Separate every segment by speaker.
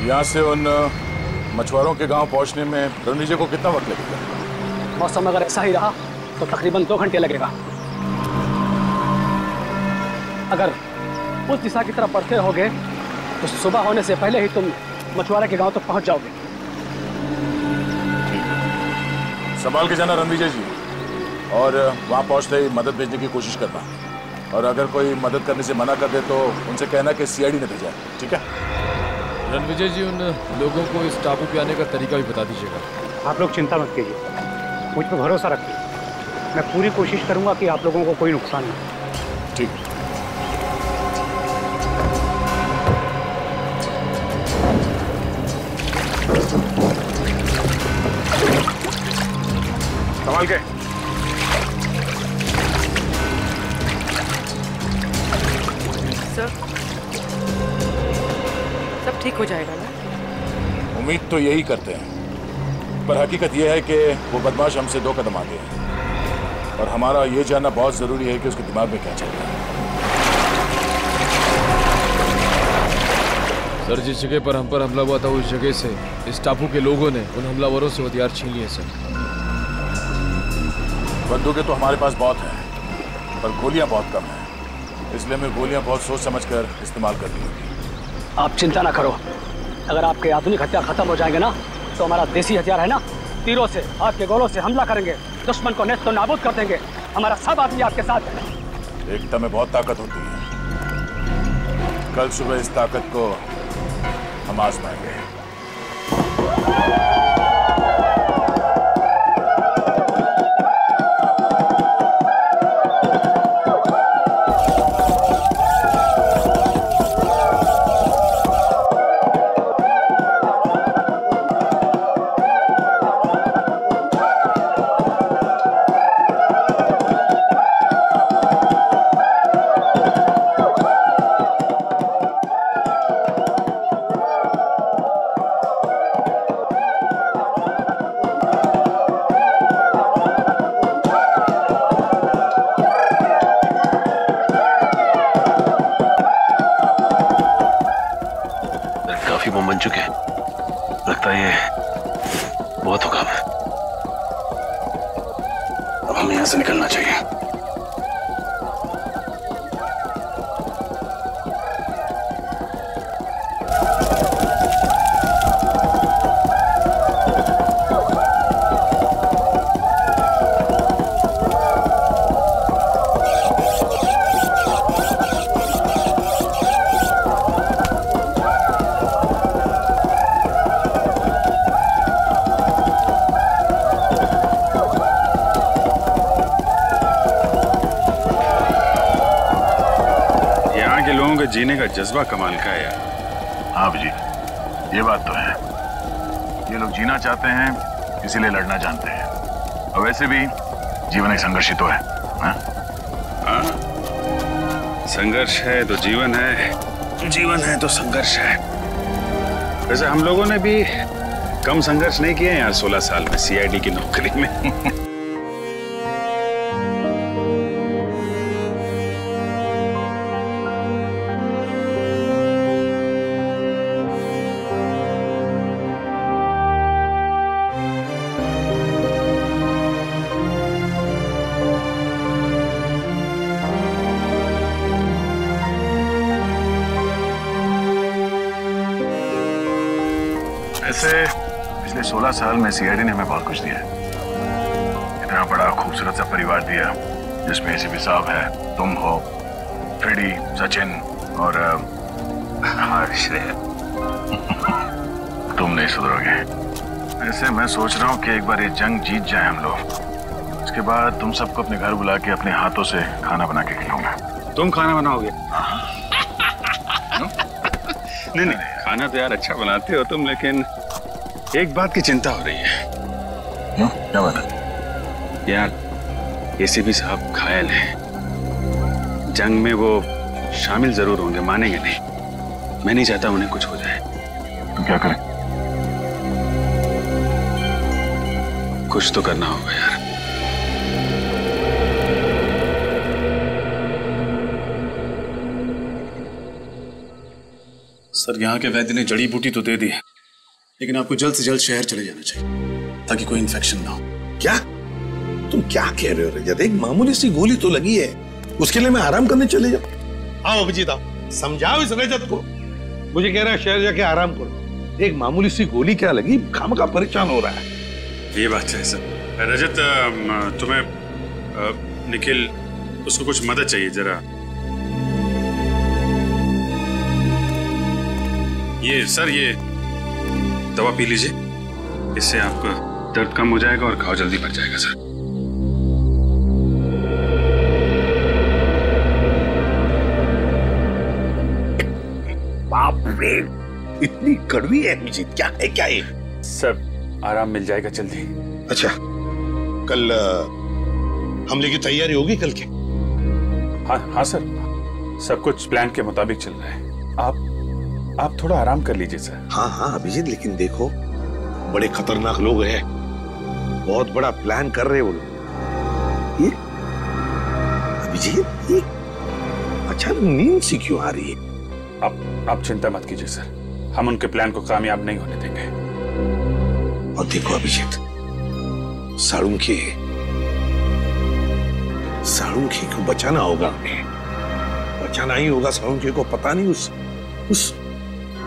Speaker 1: यहाँ से उन मछुआरों के गांव पहुंचने में रणनीति को कितना वक्त लगेगा?
Speaker 2: मौसम अगर ऐसा ही रहा तो तकरीबन 2 घंटे लगेगा। अगर उस दिशा की तरफ बढ़ते होगे तो सुबह होने से पहले ही तुम मछुआरे के गांव तक पहुंच जाओगे।
Speaker 1: संभाल के जाना रणविजय जी, और वहां पहुंचते ही मदद भेजने की कोशिश करना, और अगर कोई मदद करने से मना कर दे तो उनसे कहना कि सीआईडी ने भेजा है, ठीक है?
Speaker 3: रणविजय जी, उन लोगों को इस टापू पे आने का तरीका भी बता दीजिएगा।
Speaker 4: आप लोग चिंता मत कीजिए, मुझ पर भरोसा रखिए। मैं पूरी कोशिश करूंगा कि आप लोगों को कोई नुकसान ना हो।
Speaker 1: ठीक।
Speaker 5: संभाल के।
Speaker 6: सर, सब ठीक हो जाएगा ना?
Speaker 1: उम्मीद तो यही करते हैं, पर हकीकत यह है कि वो बदमाश हमसे 2 कदम आगे है, और हमारा ये जानना बहुत जरूरी है कि उसके दिमाग में क्या चल रहा है।
Speaker 3: सर, जिस जगह पर हम पर हमला हुआ था उस जगह से इस टापू के लोगों ने उन हमलावरों से हथियार छीन लिए सर।
Speaker 1: बंदूकें तो हमारे पास बहुत हैं, पर गोलियां बहुत कम हैं, इसलिए हमें गोलियां बहुत सोच समझकर इस्तेमाल करनी होगी।
Speaker 2: आप चिंता ना करो, अगर आपके आधुनिक हथियार खत्म हो जाएंगे ना तो हमारा देसी हथियार है ना, तीरों से, आग के गोलों से हमला करेंगे, दुश्मन को नेस्त नाबूद कर देंगे। हमारा सब आदमी आपके साथ है।
Speaker 1: एकता में बहुत ताकत होती है, कल सुबह इस ताकत को हम आजमाएंगे।
Speaker 7: बन चुके हैं, लगता है ये बहुत होगा। अब हमें यहां से निकलना चाहिए।
Speaker 5: जीने का जज्बा कमाल का है यार।
Speaker 7: हाँ जी, ये बात तो है। ये लोग जीना चाहते हैं, इसीलिए लड़ना जानते हैं। और वैसे भी जीवन एक संघर्ष ही तो है।
Speaker 5: हाँ, संघर्ष है तो जीवन है, जीवन है तो संघर्ष है। वैसे हम लोगों ने भी कम संघर्ष नहीं किए यार 16 साल में सीआईडी की नौकरी में। ऐसे पिछले 16 साल में सीआईडी ने हमें बहुत कुछ दिया है। इतना बड़ा खूबसूरत सा परिवार दिया जिसमें एसीपी साहब है, तुम हो, फ्रेडी, सचिन और तुम नहीं सुधरोगे। ऐसे मैं सोच रहा हूँ कि एक बार ये जंग जीत जाए हम लोग, उसके बाद तुम सबको अपने घर बुला के अपने हाथों से खाना बना के खिलाऊंगा। तुम खाना बनाओगे? नहीं नहीं, खाना तो यार अच्छा बनाते हो तुम, लेकिन एक बात की चिंता हो रही है।
Speaker 7: क्या बात है?
Speaker 5: यार एसीपी साहब घायल हैं, जंग में वो शामिल जरूर होंगे, मानेंगे नहीं। मैं नहीं चाहता उन्हें कुछ हो जाए।
Speaker 7: तो क्या करें?
Speaker 5: कुछ तो करना होगा यार। सर यहाँ के वैद्य ने जड़ी बूटी तो दे दी है, लेकिन आपको जल्द से जल्द शहर चले जाना चाहिए ताकि कोई इन्फेक्शन ना हो।
Speaker 8: क्या तुम क्या कह रहे हो रजत? एक मामूली सी गोली तो लगी है, उसके लिए मैं आराम करने चले जाऊं? आओ अभिजीत आओ, समझाओ इस रजत को। मुझे कह रहा है शहर जाके आराम करो। एक मामूली सी गोली क्या लगी, खामखा परेशान हो रहा है।
Speaker 5: ये बात है सर। रजत तुम्हें निखिल उसको कुछ मदद चाहिए जरा। ये सर ये दवा पी लीजिए, इससे आपका दर्द कम हो जाएगा और घाव जल्दी भर जाएगा सर।
Speaker 8: बाप रे, इतनी कड़वी है अभिजीत, क्या है क्या ये?
Speaker 5: सर आराम मिल जाएगा जल्दी।
Speaker 8: अच्छा कल हमले की तैयारी होगी कल के?
Speaker 5: हाँ सर, सब कुछ प्लान के मुताबिक चल रहा है। आप थोड़ा आराम कर लीजिए सर।
Speaker 8: हाँ अभिजीत, लेकिन देखो बड़े खतरनाक लोग हैं, बहुत बड़ा प्लान कर रहे हैं वो लोग। ये अभिजीत, ये अच्छा नींद सी क्यों आ रही है?
Speaker 5: आप चिंता मत कीजिए सर, हम उनके प्लान को कामयाब नहीं होने देंगे।
Speaker 8: और देखो अभिजीत, साळुंखे को बचाना होगा हमें, बचाना ही होगा साळुंखे को। पता नहीं उस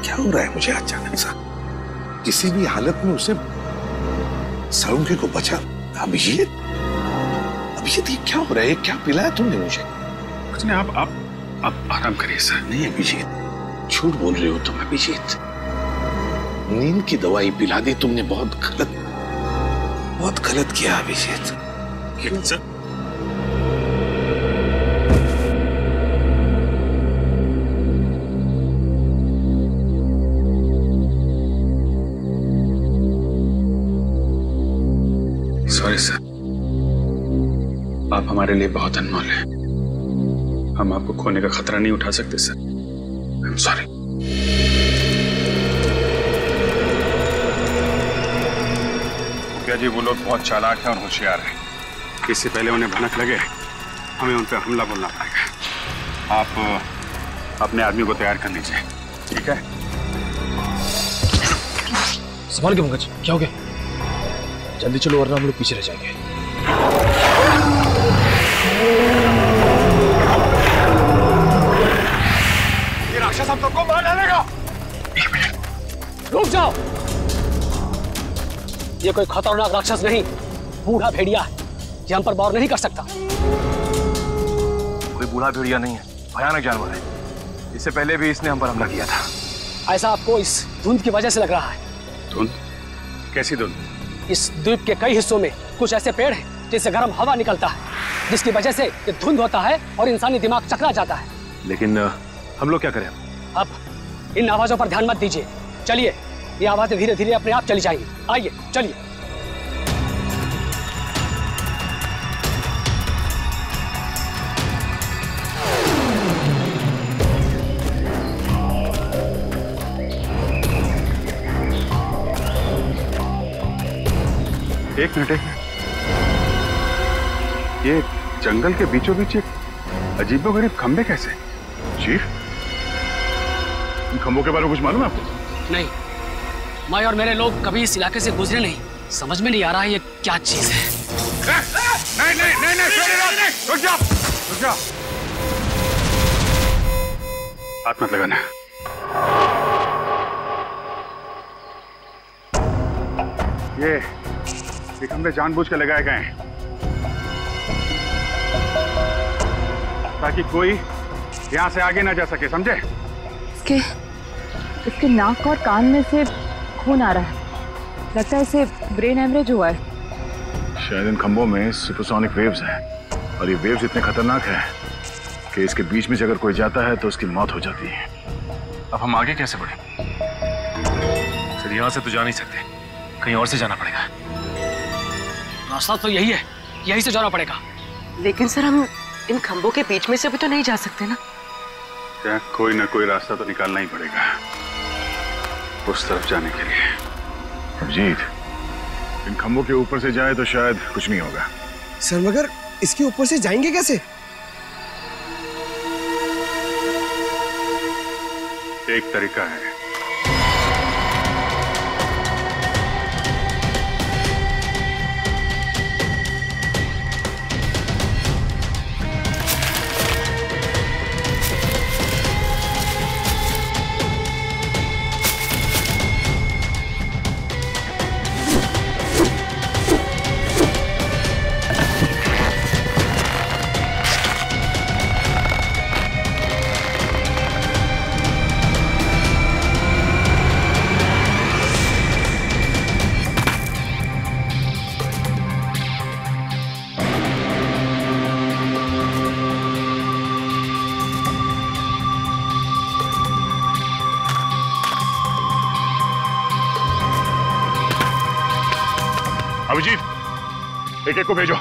Speaker 8: क्या हो रहा है मुझे अचानक सा, किसी भी हालत में उसे साळुंखे को बचा। अभिजीत ये क्या हो रहा है? क्या पिलाया तुमने मुझे?
Speaker 5: कुछ नहीं, आप आराम करिए सर।
Speaker 8: नहीं अभिजीत, झूठ बोल रहे हो तुम अभिजीत। नींद की दवाई पिला दी तुमने, बहुत गलत किया अभिजीत।
Speaker 5: लेकिन सर सॉरी सर, आप हमारे लिए बहुत अनमोल हैं। हम आपको खोने का खतरा नहीं उठा सकते सर। I am sorry. मुखिया जी वो लोग बहुत चालाक हैं और होशियार हैं। इससे पहले उन्हें भनक लगे हमें उन पर हमला बोलना पड़ेगा। आप अपने आदमी को तैयार कर लीजिए, ठीक है?
Speaker 3: संभाल के पंकज, क्या हो गया? जल्दी चलो वरना हम लोग पीछे रह जाएंगे।
Speaker 1: ये राक्षस हम सबको मार डालेगा।
Speaker 2: एक मिनट रुक जाओ, ये कोई खतरनाक राक्षस नहीं, बूढ़ा भेड़िया है। ये हम पर वार नहीं कर सकता।
Speaker 9: कोई बूढ़ा भेड़िया नहीं है, भयानक जानवर है। इससे पहले भी इसने हम पर हमला किया था।
Speaker 2: ऐसा आपको इस धुंध की वजह से लग रहा है।
Speaker 5: धुंध? कैसी धुंध?
Speaker 2: इस द्वीप के कई हिस्सों में कुछ ऐसे पेड़ हैं जिससे गर्म हवा निकलता है, जिसकी वजह से ये धुंध होता है और इंसानी दिमाग चकरा जाता है।
Speaker 9: लेकिन हम लोग क्या करें?
Speaker 2: अब इन आवाजों पर ध्यान मत दीजिए, चलिए, ये आवाजें धीरे धीरे अपने आप चली जाएंगी। आइए चलिए।
Speaker 5: एक मिनट, ये जंगल के बीचों बीच एक अजीबोगरीब खंबे कैसे?
Speaker 7: चीफ, इन खंभों के बारे में कुछ मालूम है आपको?
Speaker 2: नहीं, मैं और मेरे लोग कभी इस इलाके से गुजरे नहीं, समझ में नहीं आ रहा है ये क्या चीज है।
Speaker 5: नहीं, रुक जाओ। हाथ मत लगाना। ये खंभे जानबूझ के लगाए गए हैं ताकि कोई यहाँ से आगे ना जा सके, समझे?
Speaker 6: इसके नाक और कान में से खून आ रहा है, लगता है इसे ब्रेन हेमरेज हुआ है।
Speaker 7: शायद इन खंभों में सुपरसोनिक वेव्स हैं और ये वेव्स इतने खतरनाक हैं कि इसके बीच में से अगर कोई जाता है तो उसकी मौत हो जाती है।
Speaker 9: अब हम आगे कैसे बढ़े? सर यहाँ से तो जा नहीं सकते, कहीं और से जाना पड़ेगा।
Speaker 2: रास्ता तो यही है, यहीं से जाना पड़ेगा।
Speaker 6: लेकिन सर हम इन खंभों के बीच में से भी तो नहीं जा सकते ना?
Speaker 5: क्या कोई ना कोई रास्ता तो निकालना ही पड़ेगा उस तरफ जाने के लिए।
Speaker 7: अभिजीत, इन खंभों के ऊपर से जाए तो शायद कुछ नहीं होगा।
Speaker 10: सर मगर इसके ऊपर से जाएंगे कैसे?
Speaker 5: एक तरीका है,
Speaker 7: एक को भेजो।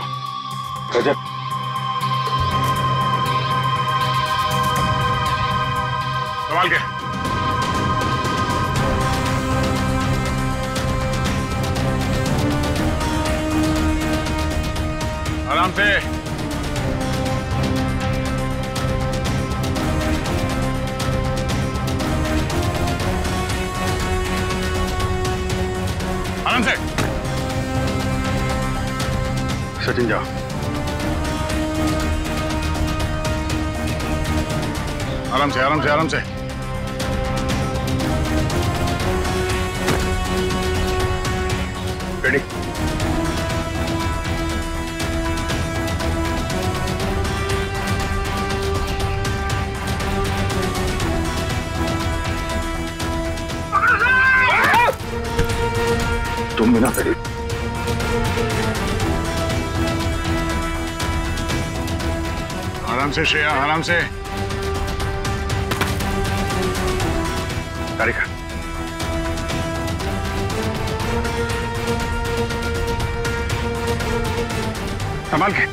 Speaker 7: रजत, संभाल के। आराम से। आराम से। सचिन जाओ। आराम से, आराम से, आराम से। रेडी। तुम भी ना करिए। आराम से श्रेया, आराम से। तारिका, संभाल के।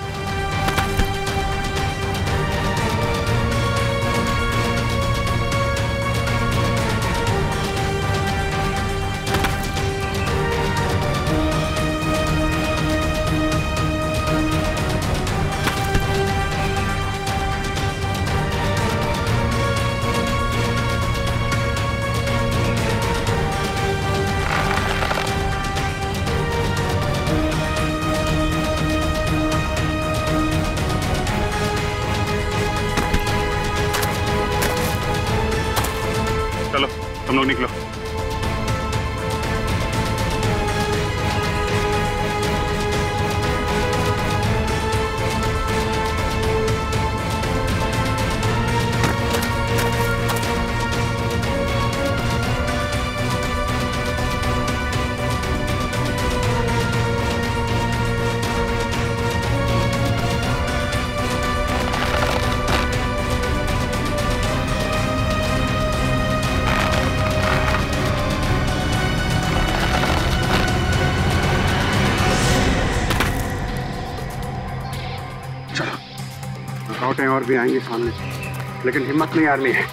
Speaker 7: चलो तुम लोग निकलो।
Speaker 11: रुकावटें और भी आएंगी सामने, लेकिन हिम्मत नहीं हारनी है।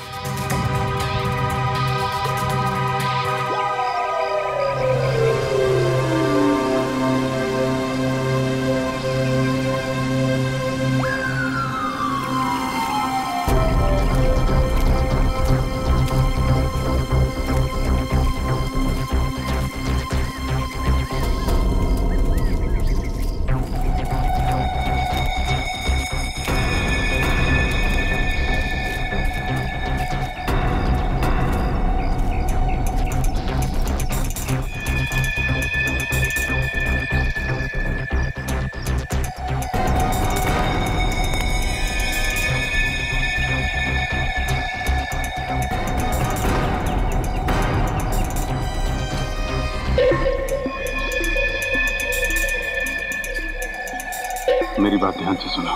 Speaker 5: मेरी बात ध्यान से सुनो।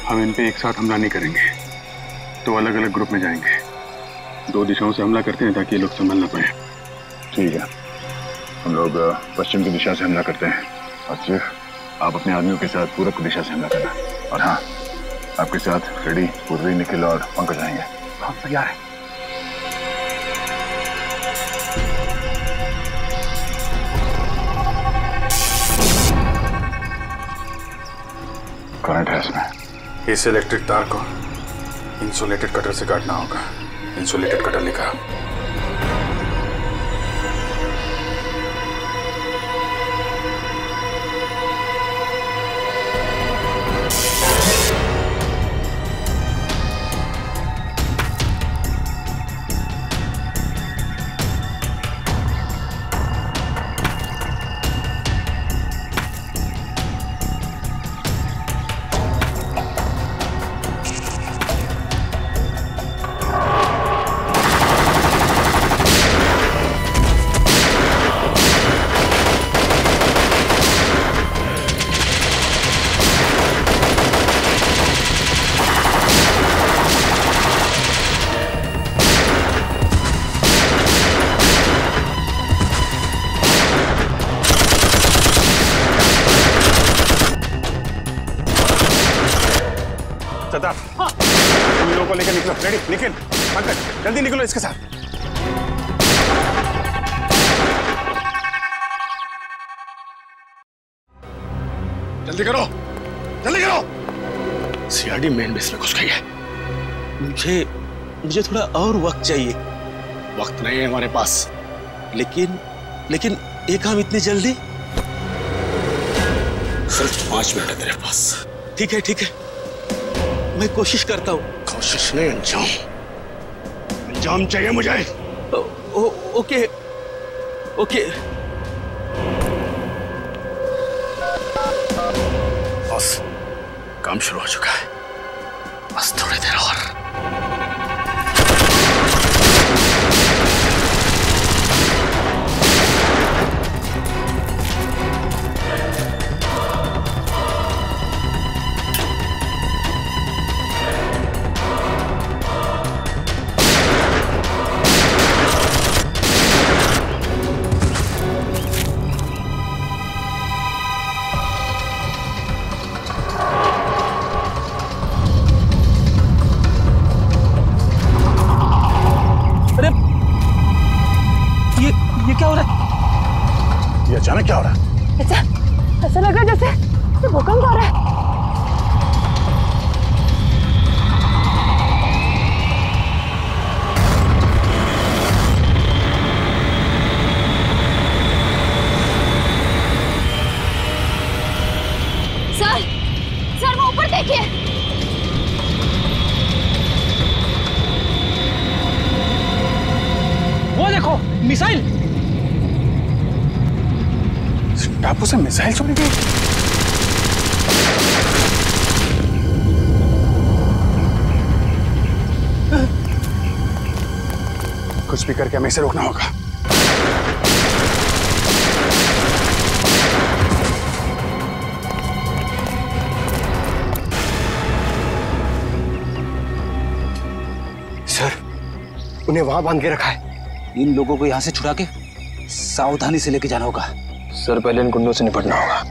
Speaker 5: हम इन पे एक साथ हमला नहीं करेंगे, तो अलग अलग ग्रुप में जाएंगे। 2 दिशाओं से हमला करते हैं ताकि ये लोग संभल ना पाए।
Speaker 7: ठीक है, हम लोग पश्चिम की दिशा से हमला करते हैं और सिर्फ आप अपने आदमियों के साथ पूरब की दिशा से हमला करना। और हाँ, आपके साथ फ्रेडी, पूर्वी, निखिल और पंकज आएंगे।
Speaker 11: हम तैयार हैं।
Speaker 7: करंट है इसमें।
Speaker 5: इस इलेक्ट्रिक तार को इंसुलेटेड कटर से काटना होगा। इंसुलेटेड कटर लिखा।
Speaker 11: सरदार तुम लोगों को लेकर निकलो। रेडी, निखिल, पंकज, जल्दी निकलो इसके साथ।
Speaker 1: जल्दी करो, जल्दी करो।
Speaker 8: सीआरडी मेन बेस में घुस गई है। मुझे थोड़ा और वक्त चाहिए। वक्त नहीं है हमारे पास, लेकिन ये काम इतनी जल्दी? सिर्फ 5 मिनट है तेरे पास। ठीक है, मैं कोशिश करता हूँ। कोशिश नहीं, अंजाम चाहिए मुझे। ओके। बस काम शुरू हो चुका है, बस थोड़ी देर और।
Speaker 11: अचानक क्या हो रहा है?
Speaker 6: ऐसा लग रहा है जैसे भूकंप आ रहा है।
Speaker 12: सर वो ऊपर देखिए।
Speaker 2: वो देखो, मिसाइल।
Speaker 11: टापू से मिसाइल छोड़ी गई। कुछ भी करके हमें इसे रोकना होगा।
Speaker 10: सर, उन्हें वहां बांध के रखा है।
Speaker 13: इन लोगों को यहाँ से छुड़ा के सावधानी से लेके जाना होगा।
Speaker 10: सर, पहले इन गुंडों से निपटना होगा।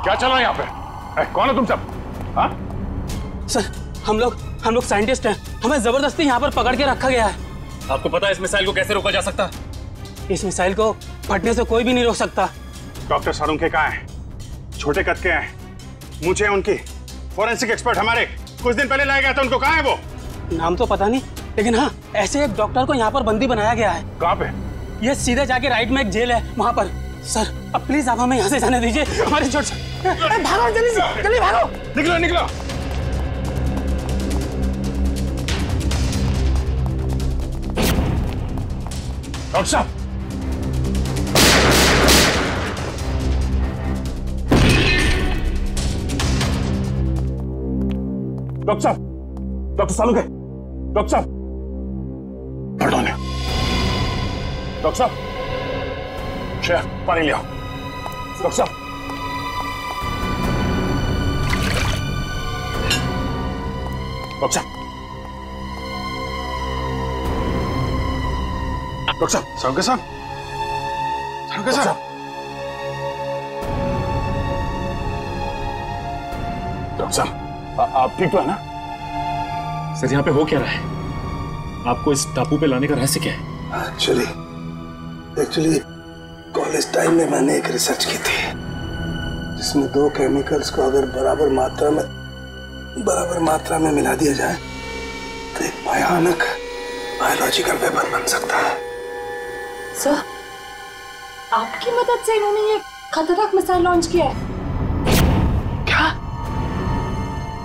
Speaker 11: क्या चल रहा है यहाँ पे? कौन हो तुम सब? हाँ?
Speaker 14: सर, हम लोग साइंटिस्ट हैं। हमें जबरदस्ती यहाँ पर पकड़ के रखा गया है।
Speaker 9: आपको पता है इस मिसाइल को कैसे रोका जा सकता?
Speaker 14: इस मिसाइल को फटने से कोई भी नहीं रोक सकता।
Speaker 11: डॉक्टर सारुंखे कहाँ हैं? छोटे कद के हैं, मुझे उनकी फोरेंसिक एक्सपर्ट हमारे कुछ दिन पहले लाया गया था, उनको कहाँ है वो?
Speaker 14: नाम तो पता नहीं, लेकिन हाँ, ऐसे एक डॉक्टर को यहाँ पर बंदी बनाया गया है।
Speaker 11: कहाँ पे?
Speaker 14: ये सीधे जाके राइट में एक जेल है, वहां पर। सर अब प्लीज आप हमें यहाँ से जाने दीजिए, हमारी चोट से। भागो जल्दी से, जल्दी भागो।
Speaker 11: निकलो निकलो।
Speaker 1: डॉक्टर साहब,
Speaker 11: डॉक्टर साहब, डॉक्टर सालुंके, डॉक्टर साहब, पढ़ो ने। डॉक्टर साहब, श्रेया पानी ले आओ। डॉक्टर साहब, डॉक्टर साहब, डॉक्टर साहब, सालुंके साहब, सालुंके साहब, डॉक्टर साहब, आप ठीक तो है ना?
Speaker 9: सर यहाँ पे हो क्या रहा है? आपको इस टापू पे लाने का रहस्य क्या है?
Speaker 15: एक्चुअली कॉलेज टाइम में मैंने एक रिसर्च की थी जिसमें दो केमिकल्स को अगर बराबर मात्रा में मिला दिया जाए तो एक भयानक बायोलॉजिकल वेपन बन सकता है।
Speaker 12: सर, आपकी मदद से इन्होंने ये खतरनाक मिसाइल लॉन्च किया है।
Speaker 15: क्या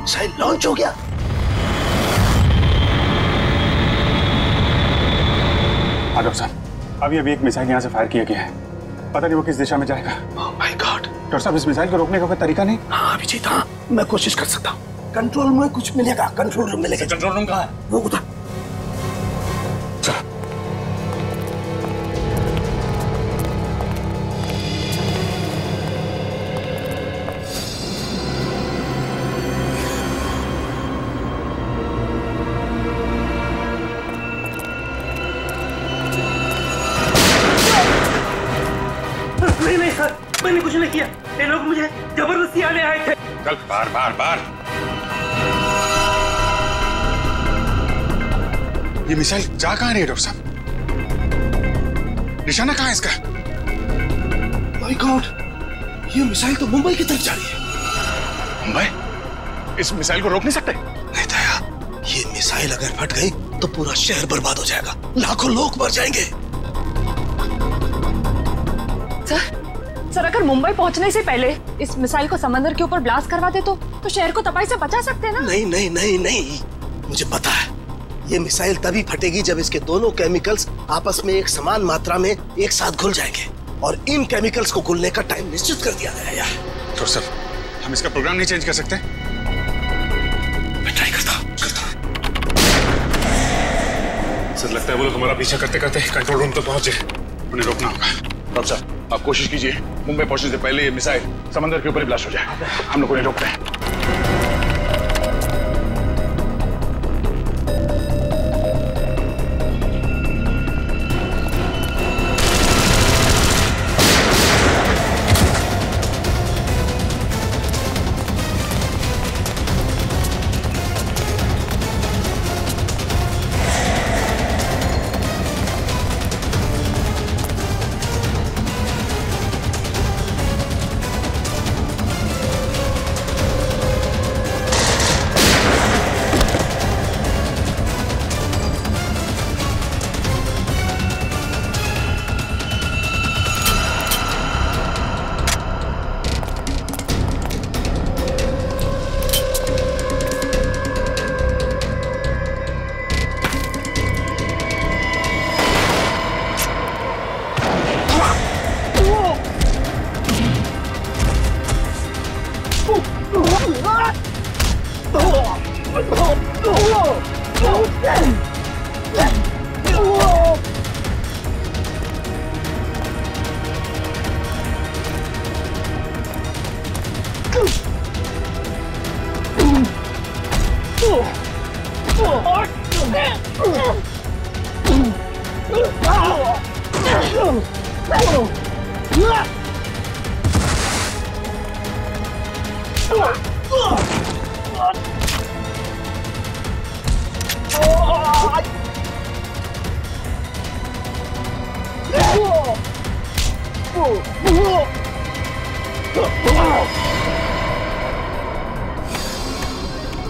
Speaker 15: मिसाइल लॉन्च हो गया?
Speaker 11: हाँ डॉक्टर साहब, अभी एक मिसाइल यहाँ से फायर किया गया है, पता नहीं वो किस दिशा में जाएगा।
Speaker 15: Oh my God.
Speaker 11: डॉक्टर साहब, इस मिसाइल को रोकने का कोई तरीका नहीं?
Speaker 15: हाँ अभिजीत, हाँ मैं कोशिश कर सकता हूँ। कंट्रोल में कुछ मिलेगा, कंट्रोल रूम मिलेगा।
Speaker 1: कंट्रोल रूम कहाँ है?
Speaker 15: वो उधर।
Speaker 11: चलो।
Speaker 14: नहीं सर, मैंने कुछ नहीं किया। ये लोग मुझे जबरदस्ती आने आए थे।
Speaker 11: गलत, बार। ये मिसाइल जा कहाँ रही है डॉक्टर साहब? निशाना कहाँ है इसका?
Speaker 15: माय गॉड, ये मिसाइल तो मुंबई की तरफ जा रही है।
Speaker 11: मुंबई? इस मिसाइल को रोक नहीं सकते?
Speaker 15: नहीं दया, ये मिसाइल अगर फट गई तो पूरा शहर बर्बाद हो जाएगा, लाखों लोग मर जाएंगे।
Speaker 6: सर अगर मुंबई पहुंचने से पहले इस मिसाइल को समंदर के ऊपर ब्लास्ट करवा दे तो शहर को तबाही से बचा सकते हैं ना?
Speaker 15: नहीं, मुझे पता है ये मिसाइल तभी फटेगी जब इसके दोनों केमिकल्स आपस में एक समान मात्रा में एक साथ घुल जाएंगे, और इन केमिकल्स को घुलने का टाइम निश्चित कर दिया गया है।
Speaker 11: डॉक्टर साहब, हम इसका प्रोग्राम नहीं चेंज कर सकते?
Speaker 15: मैं ट्राई करता हूँ।
Speaker 11: सर लगता है वो लोग हमारा पीछा करते करते कंट्रोल रूम तक पहुंचे, उन्हें रोकना होगा।
Speaker 1: डॉक्टर साहब, आप कोशिश कीजिए मुंबई पहुंचने से पहले ये मिसाइल समंदर के ऊपर ही ब्लास्ट हो जाए। हम लोग उन्हें रोकते हैं।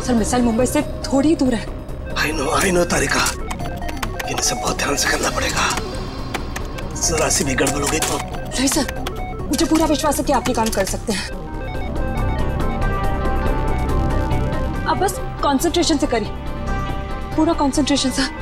Speaker 6: सर मिसाइल मुंबई से थोड़ी दूर है।
Speaker 15: आई नो तारिका, लेकिन इसे बहुत ध्यान से करना पड़ेगा। जरा सी भी गड़बड़ हो गई तो।
Speaker 12: नहीं सर, मुझे पूरा विश्वास है कि आप ये काम कर सकते हैं। आप बस कंसंट्रेशन से करिए, पूरा कंसंट्रेशन सर।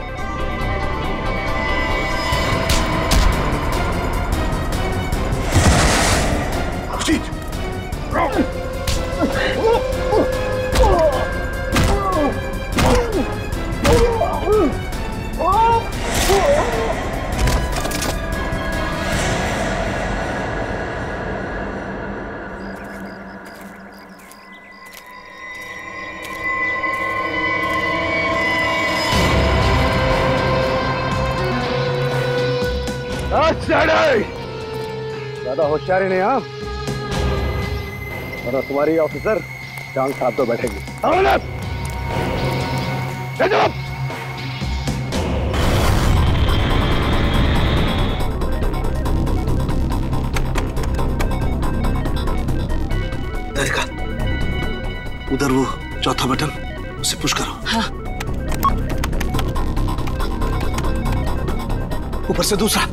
Speaker 10: ज्यादा होशियारी नहीं हाँ, वरना तुम्हारी ऑफिसर टांग साथ तो बैठेगी।
Speaker 15: तारिका, उधर वो चौथा बटन, उसे पुश करो।
Speaker 12: हाँ।
Speaker 15: ऊपर से दूसरा।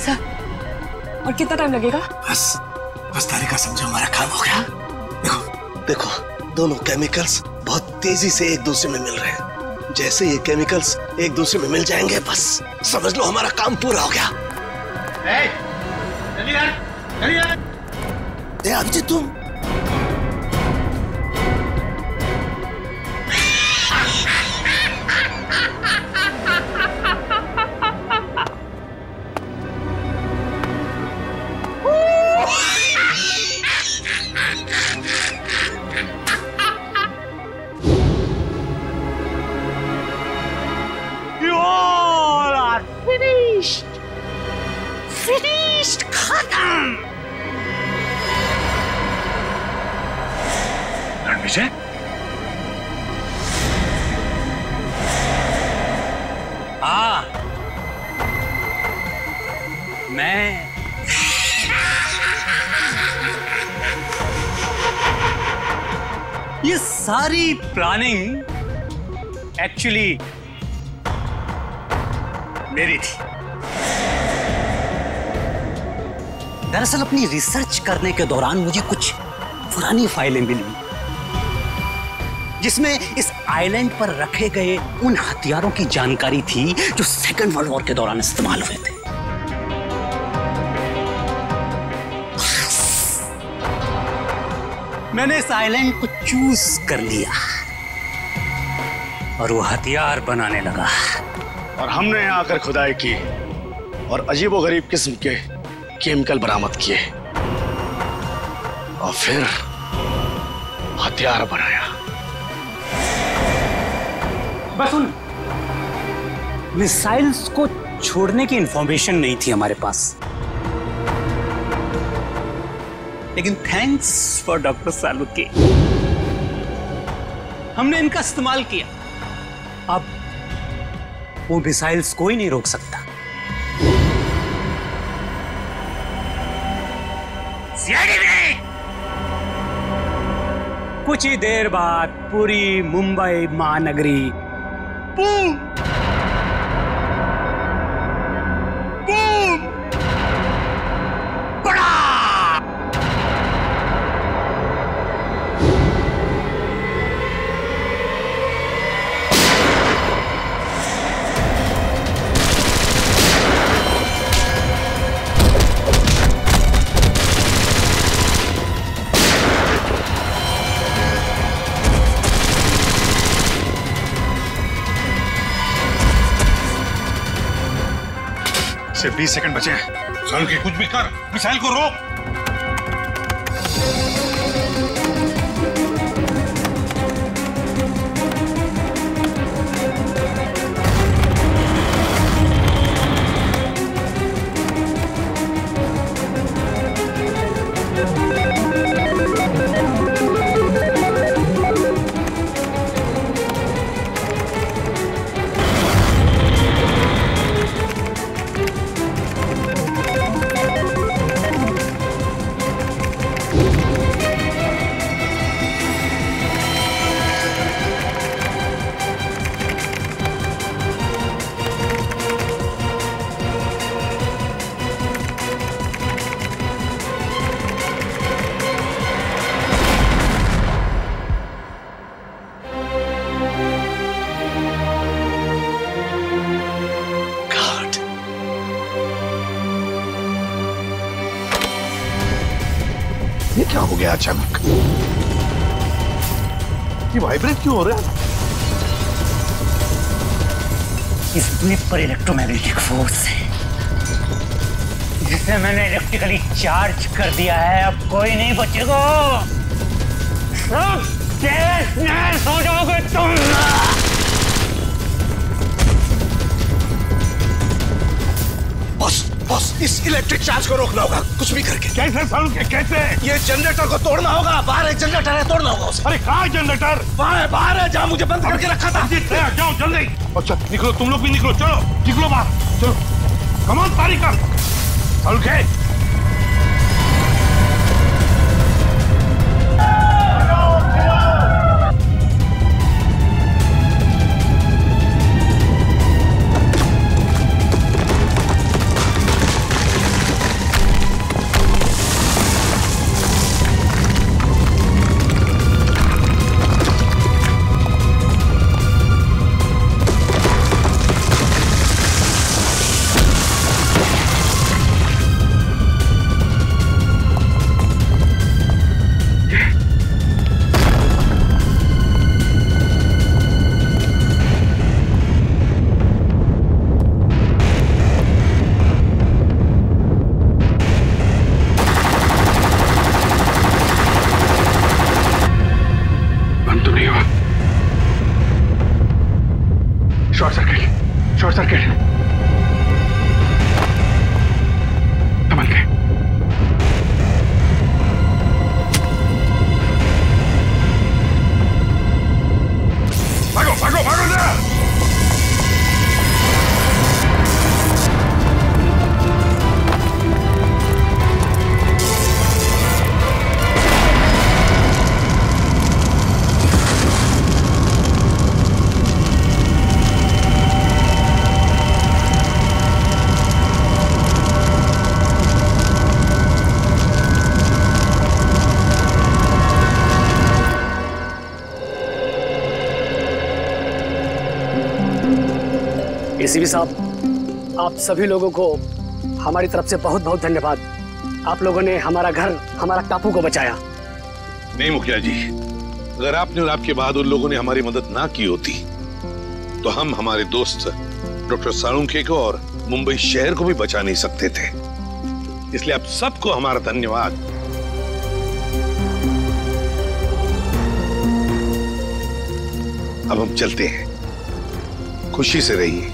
Speaker 12: सर, और कितना टाइम लगेगा?
Speaker 15: बस तारिका, समझो हमारा काम हो गया। देखो, दोनों केमिकल्स बहुत तेजी से एक दूसरे में मिल रहे हैं। जैसे ये केमिकल्स एक दूसरे में मिल जाएंगे, बस समझ लो हमारा काम पूरा हो गया। अभिजीत, तुम
Speaker 5: रणविजय,
Speaker 14: मैं ये सारी प्लानिंग एक्चुअली मेरी थी।
Speaker 13: दरअसल अपनी रिसर्च करने के दौरान मुझे कुछ पुरानी फाइलें मिली जिसमें इस आइलैंड पर रखे गए उन हथियारों की जानकारी थी जो सेकेंड वर्ल्ड वॉर के दौरान इस्तेमाल हुए थे। मैंने इस आइलैंड को चूज कर लिया और वो हथियार बनाने लगा।
Speaker 15: और हमने यहाँ आकर खुदाई की और अजीबोगरीब किस्म के केमिकल बरामद किए और फिर हथियार बनाया।
Speaker 14: बस उन मिसाइल्स को छोड़ने की इंफॉर्मेशन नहीं थी हमारे पास, लेकिन थैंक्स फॉर डॉक्टर सालुके, हमने इनका इस्तेमाल किया। अब वो मिसाइल्स कोई नहीं रोक सकता। कुछ ही देर बाद पूरी मुंबई महानगरी बूम बूम बड़ा
Speaker 11: सिर्फ 20 सेकंड बचे हैं। सालुके, कुछ भी कर, मिसाइल को रोक।
Speaker 8: ये क्या हो गया अचानक? ये वाइब्रेट क्यों हो रहा है?
Speaker 13: इस द्वीप पर इलेक्ट्रोमैग्नेटिक फोर्स है जिसे मैंने इलेक्ट्रिकली चार्ज कर दिया है। अब कोई नहीं बचेगा, सब तहस-नहस हो जाओगे तुम।
Speaker 15: बॉस, इस इलेक्ट्रिक चार्ज को रोकना होगा कुछ भी करके।
Speaker 11: कैसे सालू के कैसे?
Speaker 15: ये जनरेटर को तोड़ना होगा। बाहर एक जनरेटर है, तोड़ना होगा उसे।
Speaker 11: अरे कहाँ है जनरेटर?
Speaker 15: बाहर है, जहाँ मुझे बंद करके रखा था।
Speaker 11: जाओ जल्दी। अच्छा निकलो, तुम लोग भी निकलो, चलो निकलो बाहर, चलो कमान तारी कर। सालू के शॉर्ट सर्किट कमल के भागो भागो भागो ना।
Speaker 2: एसीपी साहब, आप सभी लोगों को हमारी तरफ से बहुत बहुत धन्यवाद। आप लोगों ने हमारा घर, हमारा टापू को बचाया।
Speaker 8: नहीं मुखिया जी, अगर आपने और आपके बाद उन लोगों ने हमारी मदद ना की होती तो हम हमारे दोस्त डॉक्टर साळुंखे को और मुंबई शहर को भी बचा नहीं सकते थे। इसलिए आप सबको हमारा धन्यवाद। अब हम चलते हैं, खुशी से रहिए।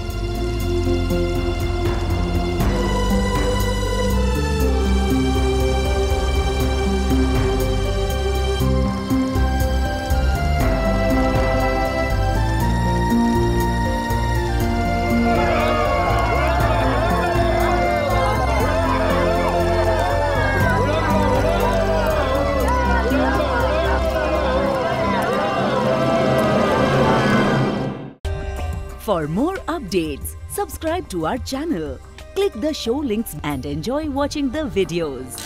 Speaker 16: For more updates, subscribe to our channel, click the show links and enjoy watching the videos.